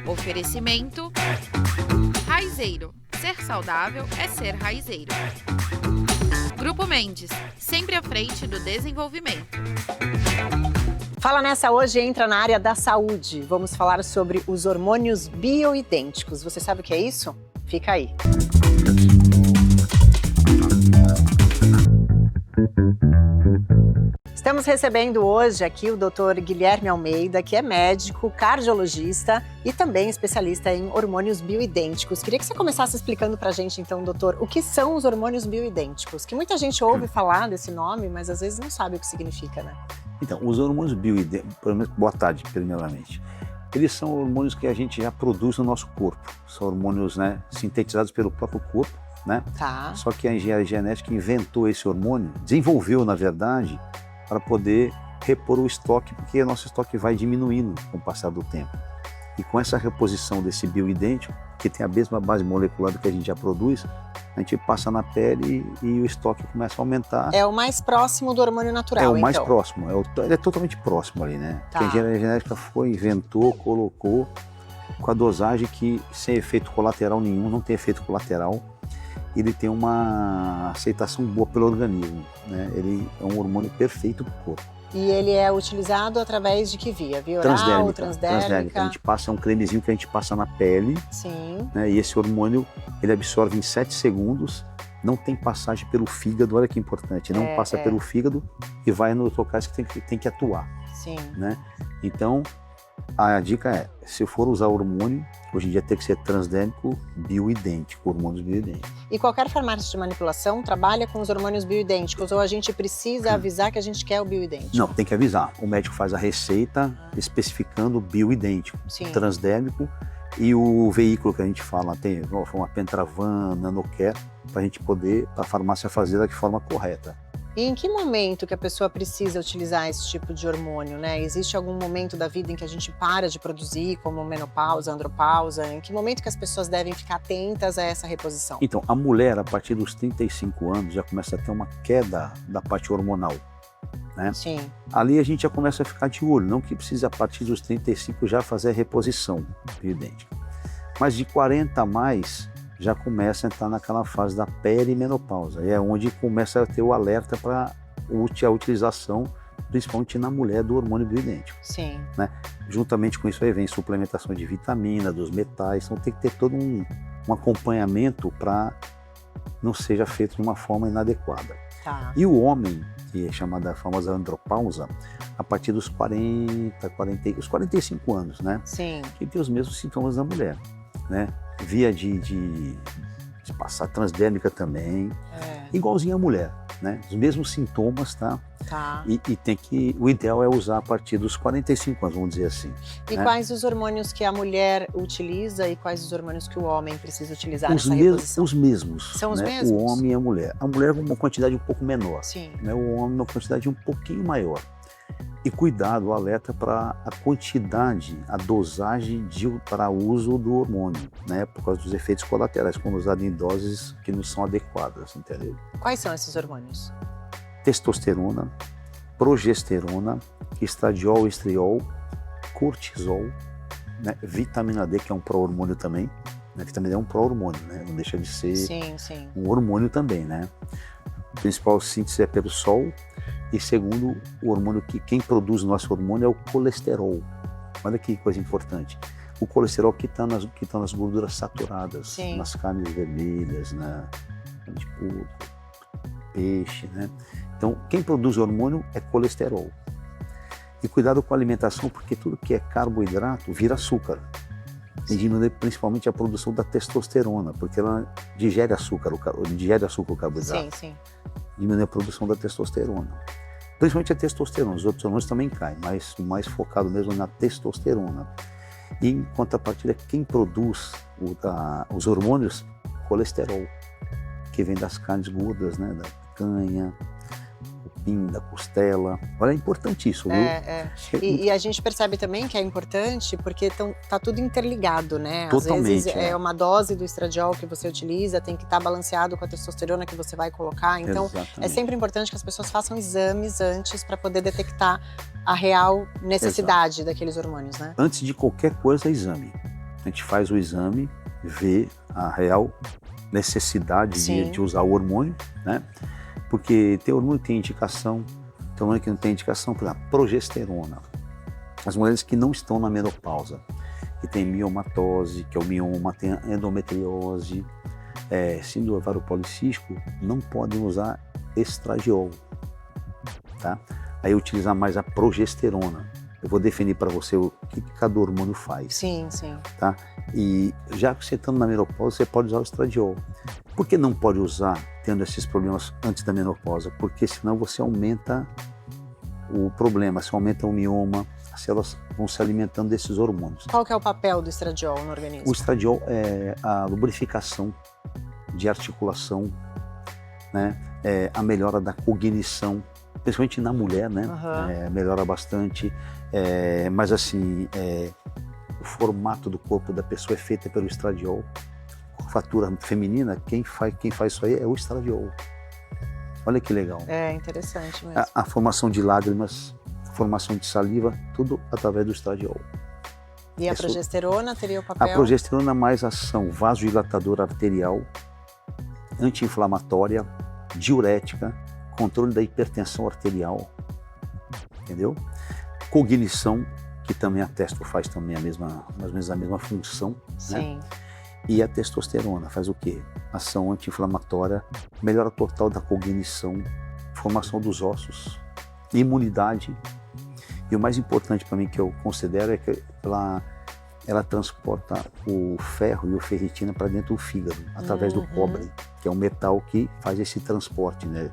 Oferecimento Raizeiro. Ser saudável é ser raizeiro. Grupo Mendes, sempre à frente do desenvolvimento. Fala Nessa hoje entra na área da saúde. Vamos falar sobre os hormônios bioidênticos. Você sabe o que é isso? Fica aí. Estamos recebendo hoje aqui o Dr. Guilherme Almeida, que é médico, cardiologista e também especialista em hormônios bioidênticos. Queria que você começasse explicando pra gente, então, doutor, o que são os hormônios bioidênticos? Que muita gente ouve falar desse nome, mas às vezes não sabe o que significa, né? Então, os hormônios bioidênticos, boa tarde, primeiramente. Eles são hormônios que a gente já produz no nosso corpo. São hormônios, sintetizados pelo próprio corpo, né? Tá. Só que a engenharia genética inventou esse hormônio, desenvolveu, na verdade, para poder repor o estoque, porque o nosso estoque vai diminuindo com o passar do tempo. E com essa reposição desse bioidêntico, que tem a mesma base molecular do que a gente já produz, a gente passa na pele e o estoque começa a aumentar. É o mais próximo do hormônio natural, então. É o mais então. próximo, ele é totalmente próximo ali, né? Tá. Que a engenharia genética inventou, colocou com a dosagem que sem efeito colateral nenhum, não tem efeito colateral. Ele tem uma aceitação boa pelo organismo, né? Ele é um hormônio perfeito para o corpo. E ele é utilizado através de que via? Via oral, transdérmica? A gente passa um cremezinho que a gente passa na pele. Sim. Né? E esse hormônio, ele absorve em 7 segundos, não tem passagem pelo fígado, olha que importante, não passa pelo fígado e vai nos locais que tem que atuar. Sim. Né? Então, a dica é, se for usar hormônio, hoje em dia tem que ser transdérmico bioidêntico, hormônios bioidênticos. E qualquer farmácia de manipulação trabalha com os hormônios bioidênticos ou a gente precisa avisar que a gente quer o bioidêntico? Não, tem que avisar. O médico faz a receita especificando bioidêntico, transdérmico, e o veículo que a gente fala tem uma Pentravan, Nanocare, para a gente poder, a farmácia fazer da forma correta. E em que momento que a pessoa precisa utilizar esse tipo de hormônio, né? Existe algum momento da vida em que a gente para de produzir, como menopausa, andropausa? Em que momento que as pessoas devem ficar atentas a essa reposição? Então, a mulher, a partir dos 35 anos, já começa a ter uma queda da parte hormonal, né? Sim. Ali a gente já começa a ficar de olho, não que precise a partir dos 35 já fazer a reposição bioidêntica. Mas de 40 a mais, já começa a entrar naquela fase da perimenopausa. E é onde começa a ter o alerta para a utilização, principalmente na mulher, do hormônio bioidêntico. Sim. Né? Juntamente com isso aí vem suplementação de vitamina, dos metais, então tem que ter todo um acompanhamento para não seja feito de uma forma inadequada. Tá. E o homem, que é chamada a famosa andropausa, a partir dos 45 anos, né? Sim. Que tem os mesmos sintomas da mulher, né? Via de passar transdérmica também, igualzinho a mulher, né? Os mesmos sintomas, tá? Tá. E tem que, o ideal é usar a partir dos 45 anos, vamos dizer assim. E né? quais os hormônios que a mulher utiliza e quais os hormônios que o homem precisa utilizar Os nessa reposição? Os mesmos. São os né? mesmos? O homem e a mulher. A mulher com uma quantidade um pouco menor. Sim. Né? O homem uma quantidade um pouquinho maior. E cuidado, o alerta para a quantidade, a dosagem para uso do hormônio, né? Por causa dos efeitos colaterais, quando usado em doses que não são adequadas, entendeu? Quais são esses hormônios? Testosterona, progesterona, estradiol, estriol, cortisol, né? Vitamina D, que é um pró-hormônio também. Né? Vitamina D é um pró-hormônio, né? Não deixa de ser um hormônio também, né? O principal síntese é pelo sol. E segundo, o hormônio que quem produz o nosso hormônio é o colesterol. Olha que coisa importante. O colesterol que está nas gorduras saturadas, nas carnes vermelhas, na carne de porco, peixe, né? Então, quem produz o hormônio é colesterol. E cuidado com a alimentação, porque tudo que é carboidrato vira açúcar. E diminui principalmente a produção da testosterona, porque ela digere açúcar, o carboidrato. Sim, sim. Diminui a produção da testosterona. Principalmente a testosterona, os outros hormônios também caem, mas o mais focado mesmo na testosterona. E em contrapartida, quem produz os hormônios, colesterol, que vem das carnes gordas, né, da picanha, cupim, da costela. Olha, é importante isso, viu? E a gente percebe também que é importante porque tá tudo interligado, né? Totalmente, Às vezes é uma dose do estradiol que você utiliza, tem que estar balanceado com a testosterona que você vai colocar. Então, é sempre importante que as pessoas façam exames antes para poder detectar a real necessidade daqueles hormônios, né? Antes de qualquer coisa, exame. A gente faz o exame, vê a real necessidade de usar o hormônio, né? Porque tem hormônio que tem indicação, tem hormônio que não tem indicação, por exemplo, progesterona. As mulheres que não estão na menopausa, que tem miomatose, que é o mioma, tem endometriose, síndrome ovário policístico, não podem usar estradiol, tá? Aí utilizar mais a progesterona. Eu vou definir para você o que cada hormônio faz. Sim, sim. Tá? E já que você estando na menopausa, você pode usar o estradiol. Por que não pode usar tendo esses problemas antes da menopausa? Porque senão você aumenta o problema, você aumenta o mioma, as células vão se alimentando desses hormônios. Qual que é o papel do estradiol no organismo? O estradiol é a lubrificação de articulação, né? A melhora da cognição, principalmente na mulher, né? Melhora bastante, mas assim, o formato do corpo da pessoa é feito pelo estradiol. Curvatura feminina, quem faz isso aí é o estradiol. Olha que legal. É interessante mesmo. A formação de lágrimas, a formação de saliva, tudo através do estradiol. E a progesterona teria o papel? A progesterona mais ação vasodilatadora arterial, anti-inflamatória, diurética, controle da hipertensão arterial, entendeu? Cognição, que também a testo faz também mais ou menos a mesma função, Sim. Né? E a testosterona faz o quê? Ação anti-inflamatória, melhora total da cognição, formação dos ossos, imunidade. E o mais importante para mim que eu considero é que ela transporta o ferro e o ferritina para dentro do fígado, através do cobre, que é um metal que faz esse transporte, né?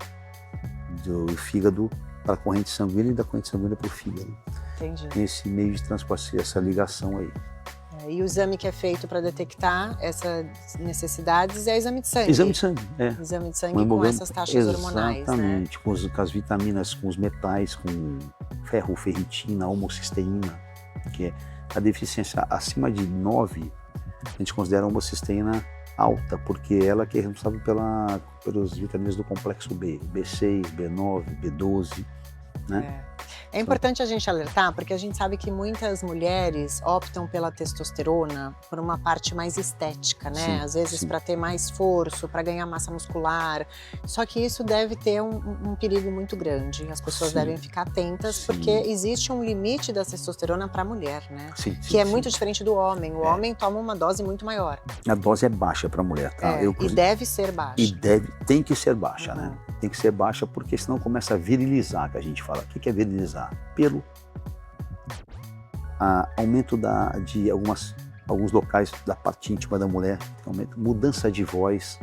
Do fígado para a corrente sanguínea e da corrente sanguínea para o fígado. Entendi. Esse meio de transporte, essa ligação aí. E o exame que é feito para detectar essas necessidades é exame de sangue? Exame de sangue, Exame de sangue com essas taxas hormonais, exatamente, né? Com as vitaminas, com os metais, com ferro, ferritina, homocisteína, que é a deficiência acima de 9, a gente considera a homocisteína alta, porque ela que é responsável pelas vitaminas do complexo B, B6, B9, B12, né? É importante a gente alertar, porque a gente sabe que muitas mulheres optam pela testosterona por uma parte mais estética, né? Sim, às vezes para ter mais esforço, para ganhar massa muscular. Só que isso deve ter um perigo muito grande. As pessoas devem ficar atentas, porque existe um limite da testosterona para a mulher, né? Que é muito diferente do homem. O homem toma uma dose muito maior. A dose é baixa para a mulher, tá? E deve ser baixa. Tem que ser baixa, né? Tem que ser baixa, porque senão começa a virilizar, que a gente fala. O que é virilizar? Pelo aumento de alguns locais da parte íntima da mulher, mudança de voz.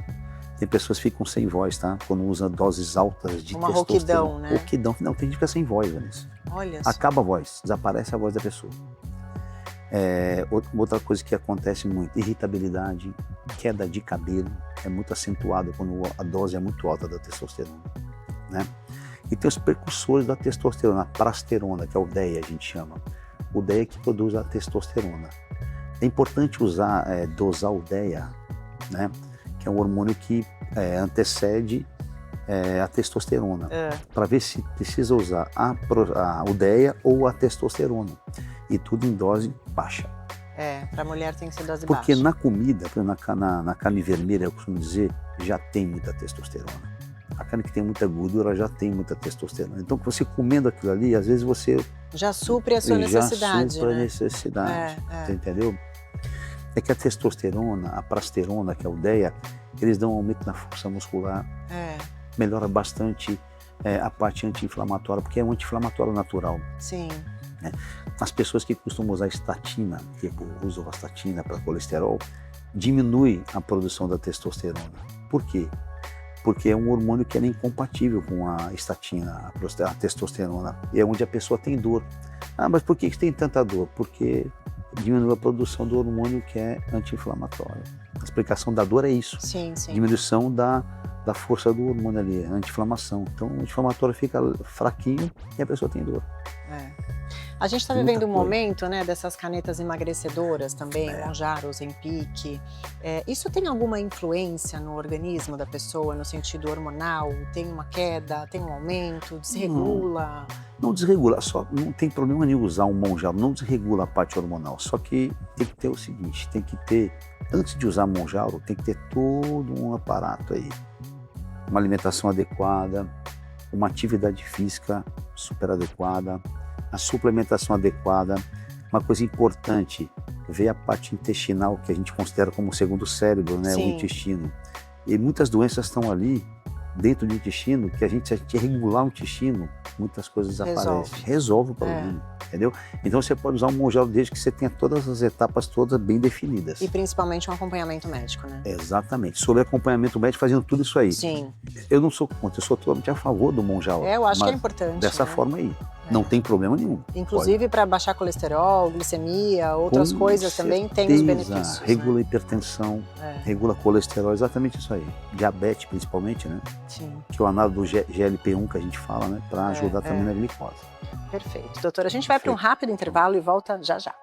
Tem pessoas que ficam sem voz, tá? Quando usam doses altas de testosterona. Rouquidão, né? Rouquidão, não, tem gente que fica sem voz, Vanessa. Olha só. Acaba a voz, desaparece a voz da pessoa. Outra coisa que acontece muito, irritabilidade, queda de cabelo, é muito acentuado quando a dose é muito alta da testosterona, né? E tem os precursores da testosterona, a prasterona, que é o DEA, a gente chama. O DEA que produz a testosterona. É importante dosar o DEA, né? Que é um hormônio que antecede a testosterona, para ver se precisa usar o DEA ou a testosterona. E tudo em dose baixa. Para a mulher tem que ser dose baixa. Porque na comida, na carne vermelha, eu costumo dizer, já tem muita testosterona. A carne que tem muita gordura já tem muita testosterona. Então, você comendo aquilo ali, às vezes você... Já supre a sua necessidade, Já supre a necessidade, você entendeu? É que a testosterona, a prasterona, que é o DEA, eles dão um aumento na força muscular, melhora bastante a parte anti-inflamatória, porque é um anti-inflamatório natural. Sim. Né? As pessoas que costumam usar estatina, tipo usam a estatina para colesterol, diminui a produção da testosterona. Por quê? Porque é um hormônio que é incompatível com a estatina, a testosterona. E é onde a pessoa tem dor. Mas por que tem tanta dor? Porque diminui a produção do hormônio que é anti-inflamatório. A explicação da dor é isso. Sim. Diminuição da força do hormônio ali, anti-inflamação. Então o anti-inflamatório fica fraquinho e a pessoa tem dor. A gente está Muita vivendo um coisa. momento, né, dessas canetas emagrecedoras também, Mounjaro, Ozempic. Isso tem alguma influência no organismo da pessoa, no sentido hormonal? Tem uma queda, tem um aumento, desregula? Não desregula, só não tem problema nenhum usar um Mounjaro, não desregula a parte hormonal. Só que tem que ter o seguinte, tem que ter, antes de usar Mounjaro, tem que ter todo um aparato aí. Uma alimentação adequada, uma atividade física super adequada, a suplementação adequada. Uma coisa importante, ver a parte intestinal, que a gente considera como o segundo cérebro, né? O intestino. E muitas doenças estão ali, dentro do intestino, que a gente regular o intestino, muitas coisas desaparecem. Resolve o problema, entendeu? Então você pode usar um Mounjaro desde que você tenha todas as etapas todas bem definidas. E principalmente um acompanhamento médico, né? Exatamente. Sobre acompanhamento médico, fazendo tudo isso aí. Sim. Eu não sou contra, eu sou totalmente a favor do Mounjaro. Eu acho que é importante. Dessa forma aí. Não tem problema nenhum. Inclusive para baixar colesterol, glicemia, outras coisas também tem os benefícios. Regula a hipertensão, regula colesterol, exatamente isso aí. Diabetes principalmente, né? Sim. Que é o análogo do GLP-1 que a gente fala, né? Para ajudar também na glicose. Perfeito. Doutora, a gente vai para um rápido intervalo e volta já já.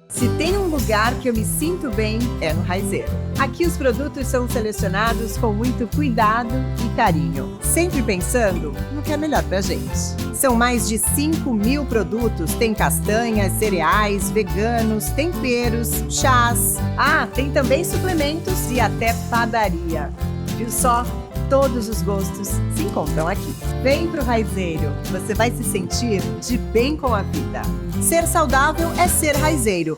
Se tem um lugar que eu me sinto bem, é no Raizeiro. Aqui os produtos são selecionados com muito cuidado e carinho, sempre pensando no que é melhor pra gente. São mais de 5.000 produtos, tem castanhas, cereais, veganos, temperos, chás. Ah, tem também suplementos e até padaria. Viu só? Todos os gostos se encontram aqui. Vem pro Raizeiro, você vai se sentir de bem com a vida. Ser saudável é ser Raizeiro.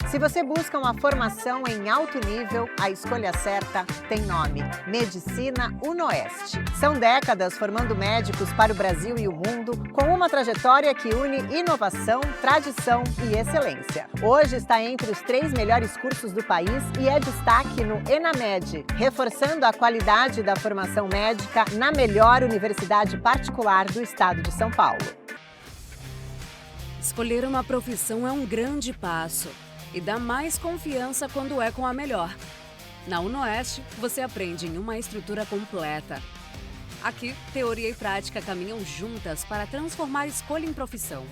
Se você busca uma formação em alto nível, a escolha certa tem nome: Medicina UnoOeste. São décadas formando médicos para o Brasil e o mundo, com uma trajetória que une inovação, tradição e excelência. Hoje está entre os 3 melhores cursos do país e é destaque no ENAMED, reforçando a qualidade da formação médica na melhor universidade particular do estado de São Paulo. Escolher uma profissão é um grande passo e dá mais confiança quando é com a melhor. Na UnoOeste, você aprende em uma estrutura completa. Aqui, teoria e prática caminham juntas para transformar escolha em profissão.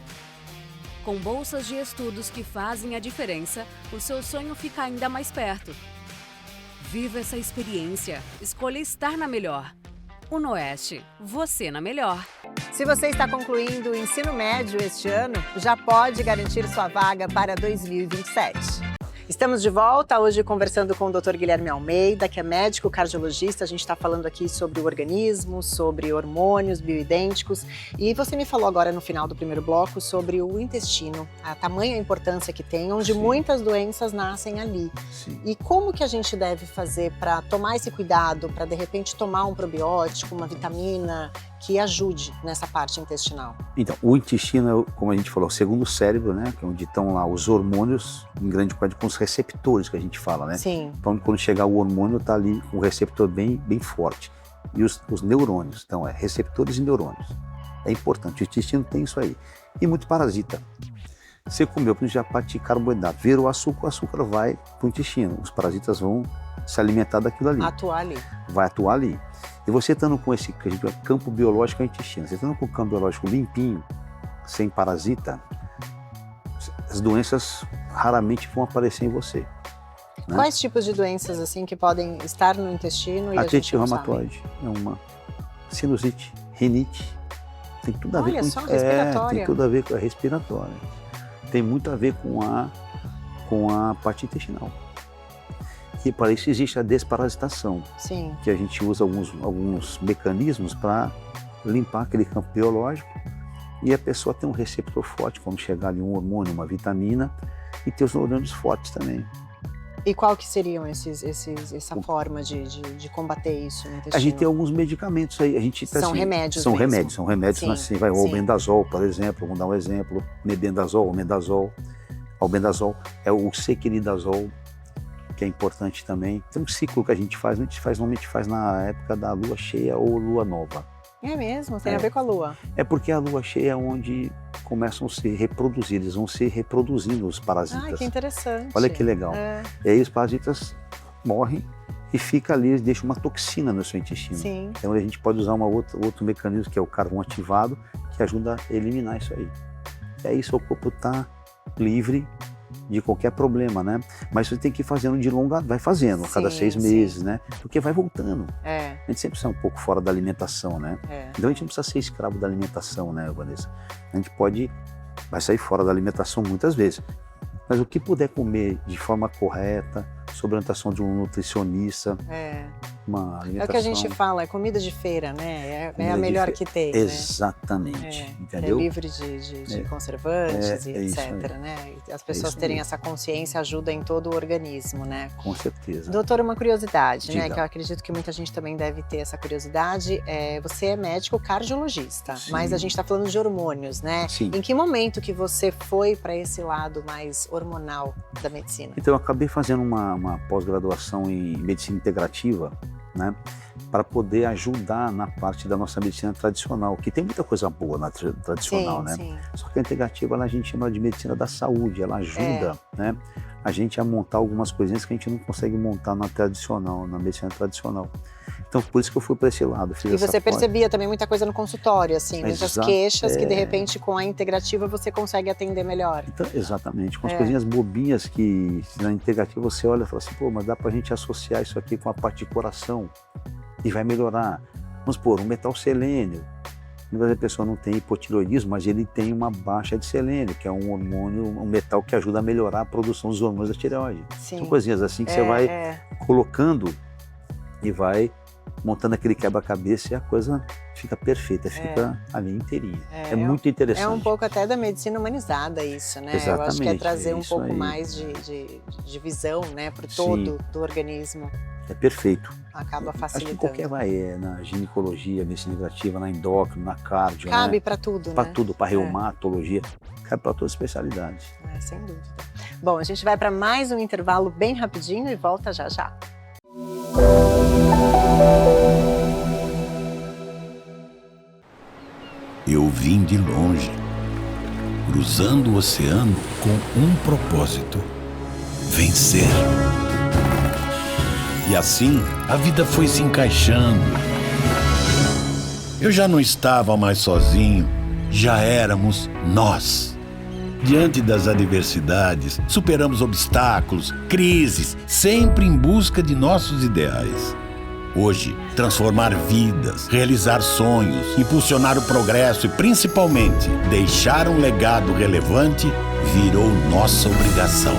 Com bolsas de estudos que fazem a diferença, o seu sonho fica ainda mais perto. Viva essa experiência. Escolha estar na melhor. UnoOeste, você na melhor. Se você está concluindo o ensino médio este ano, já pode garantir sua vaga para 2027. Estamos de volta hoje conversando com o Dr. Guilherme Almeida, que é médico cardiologista. A gente está falando aqui sobre o organismo, sobre hormônios bioidênticos. E você me falou agora no final do primeiro bloco sobre o intestino, a tamanha importância que tem, onde muitas doenças nascem ali. Sim. E como que a gente deve fazer para tomar esse cuidado, para de repente tomar um probiótico, uma vitamina que ajude nessa parte intestinal? Então, o intestino, como a gente falou, é o segundo cérebro, né? Que é onde estão lá os hormônios, em grande parte com os receptores que a gente fala, né? Sim. Então, quando chegar o hormônio, tá ali com o receptor bem forte. E os neurônios, então, receptores e neurônios. É importante, o intestino tem isso aí. E muito parasita. Você comeu, por exemplo, já parte de carboidrato, vira o açúcar vai para o intestino. Os parasitas vão se alimentar daquilo ali. Atuar ali. Vai atuar ali. E você estando com esse que a gente chama campo biológico intestino, você estando com o campo biológico limpinho, sem parasita, as doenças raramente vão aparecer em você. Né? Quais tipos de doenças assim que podem estar no intestino e Artrite a gente não reumatoide é uma, sinusite, rinite, tem tudo a ver Olha com só, respiratória. tem tudo a ver com a respiratória. Tem muito a ver com a parte intestinal. E para isso existe a desparasitação, Sim. que a gente usa alguns mecanismos para limpar aquele campo biológico e a pessoa tem um receptor forte quando chegar ali um hormônio, uma vitamina, e ter os neurônios fortes também. E qual que seriam essa forma de combater isso no intestino? A gente tem alguns medicamentos aí, a gente São remédios São mesmo. remédios, Sim, assim, vai o sim. albendazol, por exemplo, vamos dar um exemplo, mebendazol, omeprazol. Albendazol é o sequinidazol, que é importante também. Tem um ciclo que a gente faz normalmente faz na época da lua cheia ou lua nova. É mesmo? Tem a ver com a lua? É porque a lua cheia é onde começam a se reproduzir, eles vão se reproduzindo os parasitas. Ai, que interessante. Olha que legal. É. E aí os parasitas morrem e fica ali, deixa uma toxina no seu intestino. Sim. Então a gente pode usar outro mecanismo, que é o carvão ativado, que ajuda a eliminar isso aí. E aí seu corpo está livre de qualquer problema, né? Mas você tem que ir fazendo de longa, vai fazendo a cada 6 meses, né? Porque vai voltando. A gente sempre sai um pouco fora da alimentação, né? Então a gente não precisa ser escravo da alimentação, né, Vanessa? A gente vai sair fora da alimentação muitas vezes. Mas o que puder comer de forma correta, sob a orientação de um nutricionista, uma alimentação... É o que a gente fala, é comida de feira, né? É a melhor que tem, Exatamente, entendeu? É livre de conservantes e etc, né? E as pessoas terem essa consciência ajuda em todo o organismo, né? Com certeza. Doutor, uma curiosidade, Diga. né? Que eu acredito que muita gente também deve ter essa curiosidade. Você é médico cardiologista, mas a gente está falando de hormônios, né? Sim. Em que momento que você foi para esse lado mais hormonal da medicina? Então eu acabei fazendo uma pós-graduação em medicina integrativa, né, para poder ajudar na parte da nossa medicina tradicional, que tem muita coisa boa na tradicional, né? Sim. Só que a integrativa a gente chama de medicina da saúde, ela ajuda, né, a gente a montar algumas coisinhas que a gente não consegue montar na tradicional, na medicina tradicional. Então por isso que eu fui para esse lado. E você percebia também muita coisa no consultório, assim, muitas queixas que de repente com a integrativa você consegue atender melhor. Então, exatamente, com as coisinhas bobinhas que na integrativa você olha e fala assim, pô, mas dá pra gente associar isso aqui com a parte de coração e vai melhorar. Vamos supor, um metal selênio. Muitas vezes a pessoa não tem hipotireoidismo, mas ele tem uma baixa de selênio, que é um hormônio, um metal que ajuda a melhorar a produção dos hormônios da tireoide. São coisinhas assim que você vai colocando e vai montando aquele quebra-cabeça e a coisa fica perfeita, fica ali inteirinha. É muito interessante. É um pouco até da medicina humanizada isso, né? Exatamente, eu acho que é trazer um pouco aí. Mais de visão, né, para o todo do organismo. É perfeito. Acaba facilitando. Acho que qualquer na ginecologia, medicina integrativa, na endócrino, na cardio, cabe para tudo, para né? tudo, para reumatologia, cabe para todas as especialidades. Sem dúvida. Bom, a gente vai para mais um intervalo bem rapidinho e volta já já. Eu vim de longe, cruzando o oceano com um propósito: vencer. E assim, a vida foi se encaixando. Eu já não estava mais sozinho, já éramos nós. Diante das adversidades, superamos obstáculos, crises, sempre em busca de nossos ideais. Hoje, transformar vidas, realizar sonhos, impulsionar o progresso e, principalmente, deixar um legado relevante virou nossa obrigação.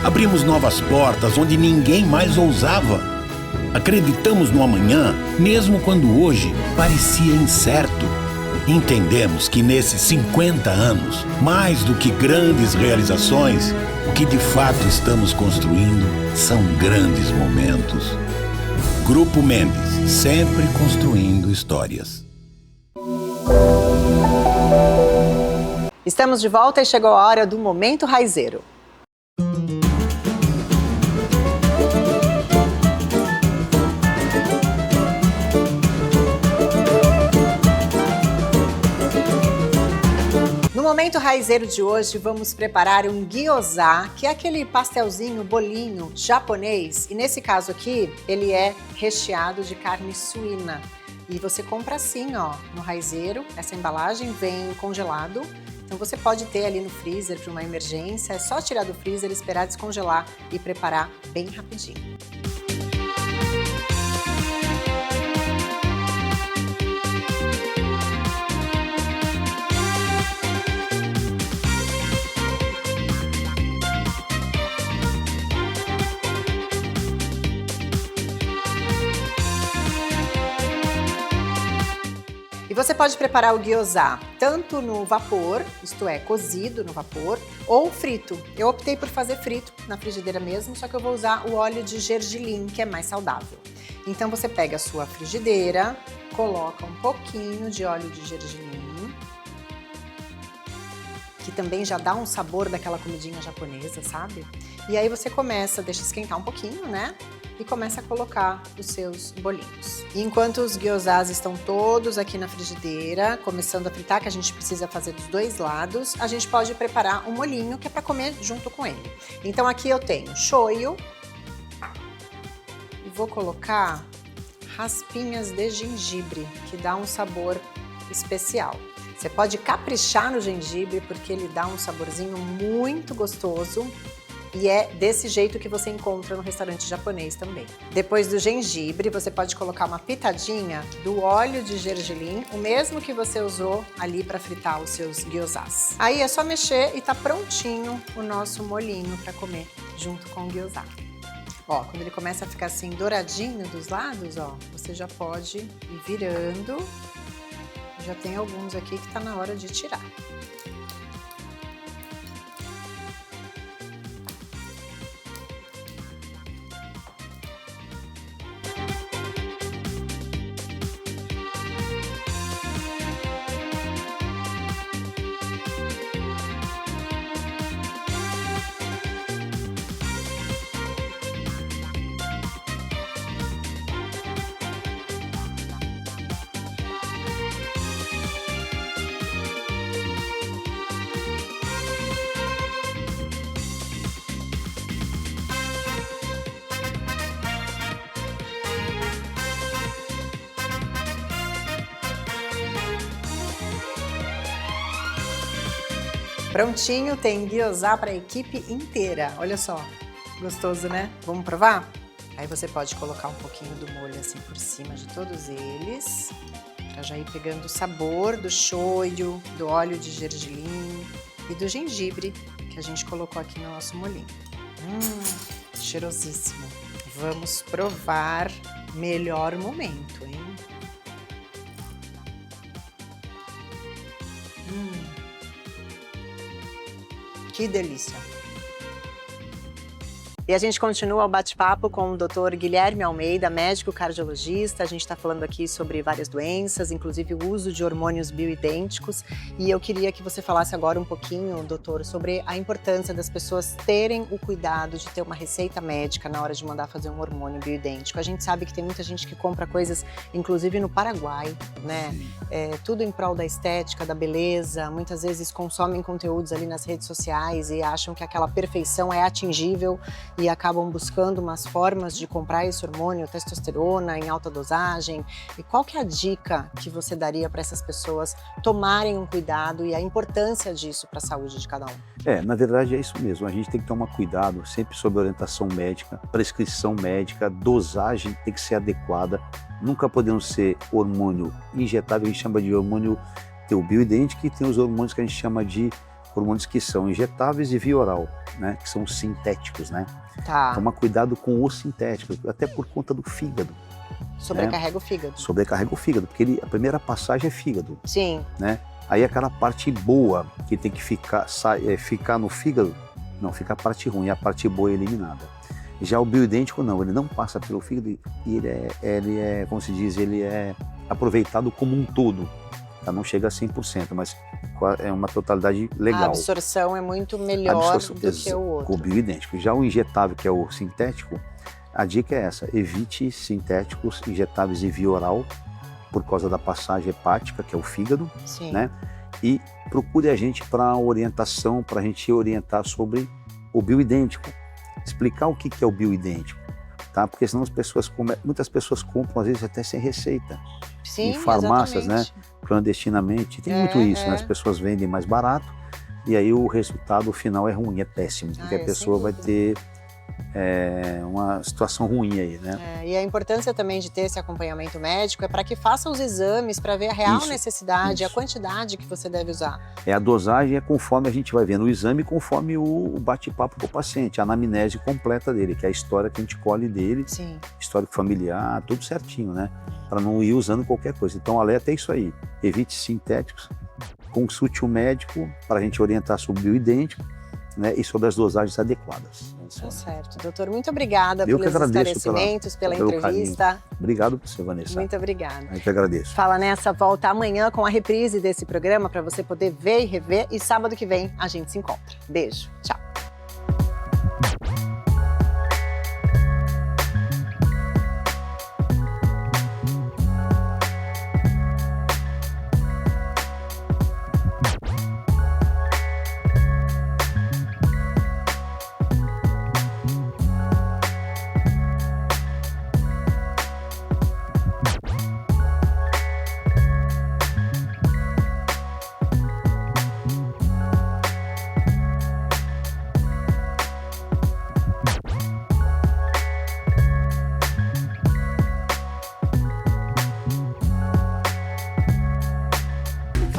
Abrimos novas portas onde ninguém mais ousava. Acreditamos no amanhã, mesmo quando hoje parecia incerto. Entendemos que nesses 50 anos, mais do que grandes realizações, o que de fato estamos construindo são grandes momentos. Grupo Mendes, sempre construindo histórias. Estamos de volta e chegou a hora do Momento Raizeiro. No Momento Raizeiro de hoje, vamos preparar um gyoza, que é aquele pastelzinho, bolinho japonês. E nesse caso aqui, ele é recheado de carne suína. E você compra assim, ó, no Raizeiro. Essa embalagem vem congelado. Então você pode ter ali no freezer para uma emergência. É só tirar do freezer, esperar descongelar e preparar bem rapidinho. E você pode preparar o gyoza tanto no vapor, isto é, cozido no vapor, ou frito. Eu optei por fazer frito na frigideira mesmo, só que eu vou usar o óleo de gergelim, que é mais saudável. Então você pega a sua frigideira, coloca um pouquinho de óleo de gergelim, que também já dá um sabor daquela comidinha japonesa, sabe? E aí você começa, deixa esquentar um pouquinho, né? E começa a colocar os seus bolinhos. E enquanto os gyozas estão todos aqui na frigideira, começando a fritar, que a gente precisa fazer dos dois lados, a gente pode preparar um molhinho que é para comer junto com ele. Então aqui eu tenho shoyu, vou colocar raspinhas de gengibre, que dá um sabor especial. Você pode caprichar no gengibre porque ele dá um saborzinho muito gostoso e é desse jeito que você encontra no restaurante japonês também. Depois do gengibre, você pode colocar uma pitadinha do óleo de gergelim, o mesmo que você usou ali para fritar os seus gyozas. Aí é só mexer e tá prontinho o nosso molhinho para comer junto com o gyoza. Ó, quando ele começa a ficar assim douradinho dos lados, ó, você já pode ir virando. Já tem alguns aqui que tá na hora de tirar. Prontinho, tem gyoza para a equipe inteira. Olha só, gostoso, né? Vamos provar? Aí você pode colocar um pouquinho do molho assim por cima de todos eles, para já ir pegando o sabor do shoyu, do óleo de gergelim e do gengibre que a gente colocou aqui no nosso molhinho. Cheirosíssimo. Vamos provar. Melhor momento, hein? Que delícia! E a gente continua o bate-papo com o Dr. Guilherme Almeida, médico cardiologista. A gente está falando aqui sobre várias doenças, inclusive o uso de hormônios bioidênticos. E eu queria que você falasse agora um pouquinho, doutor, sobre a importância das pessoas terem o cuidado de ter uma receita médica na hora de mandar fazer um hormônio bioidêntico. A gente sabe que tem muita gente que compra coisas, inclusive no Paraguai, né? Tudo em prol da estética, da beleza. Muitas vezes consomem conteúdos ali nas redes sociais e acham que aquela perfeição é atingível e acabam buscando umas formas de comprar esse hormônio, testosterona, em alta dosagem. E qual que é a dica que você daria para essas pessoas tomarem um cuidado e a importância disso para a saúde de cada um? Na verdade é isso mesmo, a gente tem que tomar cuidado sempre sobre orientação médica, prescrição médica, dosagem tem que ser adequada, nunca podemos ser hormônio injetável, a gente chama de hormônio, tem o bioidêntico e tem os hormônios que a gente chama de hormônios que são injetáveis e via oral, né, que são sintéticos, né? Tá. Tomar cuidado com o sintético, até por conta do fígado. Sobrecarrega o fígado. Sobrecarrega o fígado, porque a primeira passagem é fígado. Sim. Né? Aí aquela parte boa que tem que ficar no fígado, não, fica a parte ruim, a parte boa é eliminada. Já o bioidêntico não, ele não passa pelo fígado e ele é, como se diz, ele é aproveitado como um todo. Tá? Não chega a 100%, mas é uma totalidade legal. A absorção é muito melhor do que o outro. Com o bioidêntico. Já o injetável, que é o sintético, a dica é essa, evite sintéticos injetáveis em via oral, por causa da passagem hepática, que é o fígado, Sim. né? E procure a gente para orientação, para a gente orientar sobre o bioidêntico, explicar o que é o bioidêntico, tá? Porque senão muitas pessoas compram, às vezes até sem receita, Sim, em farmácias, exatamente. né? Clandestinamente, tem muito isso, né? As pessoas vendem mais barato e aí o resultado final é ruim, é péssimo, porque a pessoa vai ter uma situação ruim aí, né? E a importância também de ter esse acompanhamento médico é para que faça os exames para ver a real necessidade, a quantidade que você deve usar. A dosagem é conforme a gente vai vendo o exame, conforme o bate-papo com o paciente, a anamnese completa dele, que é a história que a gente colhe dele, Sim. histórico familiar, tudo certinho, né? Para não ir usando qualquer coisa. Então, alerta é isso aí, evite sintéticos, consulte o médico para a gente orientar sobre o bioidêntico, né, e sobre as dosagens adequadas. Tá certo. Doutor, muito obrigada Eu pelos esclarecimentos, pela entrevista. Carinho. Obrigado por você, Vanessa. Muito obrigada. Eu que agradeço. Fala Nessa volta amanhã com a reprise desse programa para você poder ver e rever. E sábado que vem a gente se encontra. Beijo. Tchau.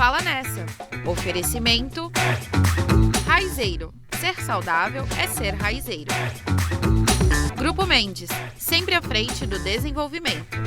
Fala Nessa. Oferecimento Raizeiro. Ser saudável é ser raizeiro. Grupo Mendes, sempre à frente do desenvolvimento.